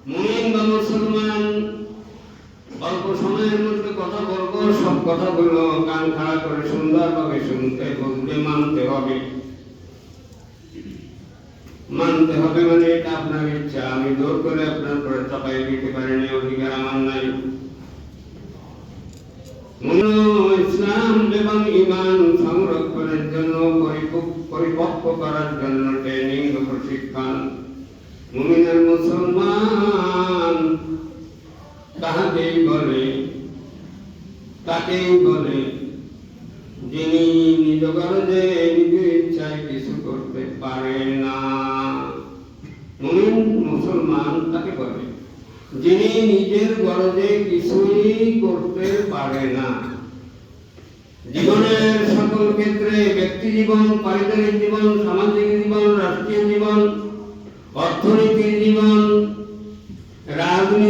মুমিন বা মুসলমান অল্প সময়ের মধ্যে কথা বলবো, সব কথাগুলো কান খাড়া করে সুন্দরভাবে শুনতে বুঝতে মানতে হবে। মানতে হবে মানে এটা আপনার ইচ্ছা, আমি জোর করে আপনার পরে চাপাই দিতে পারি না, অধিকার আমার নাই। ইসলাম এবং ঈমান সংরক্ষণের জন্য, পরিপক্ক করার জন্য ট্রেনিং ও প্রশিক্ষণ। মুমিনের মুসলমান তাকেই বলে যিনি নিজ গরজে নিজের ইচ্ছায় কিছু করতে পারে না। মুমিন মুসলমান তাকে বলে যিনি নিজের গরজে কিছুই করতে পারে না। জীবনের সকল ক্ষেত্রে, ব্যক্তি জীবন, পারিবারিক জীবন, সামাজিক জীবন, রাষ্ট্রীয় জীবন, অর্থনীতির জীবন, রাজনীতি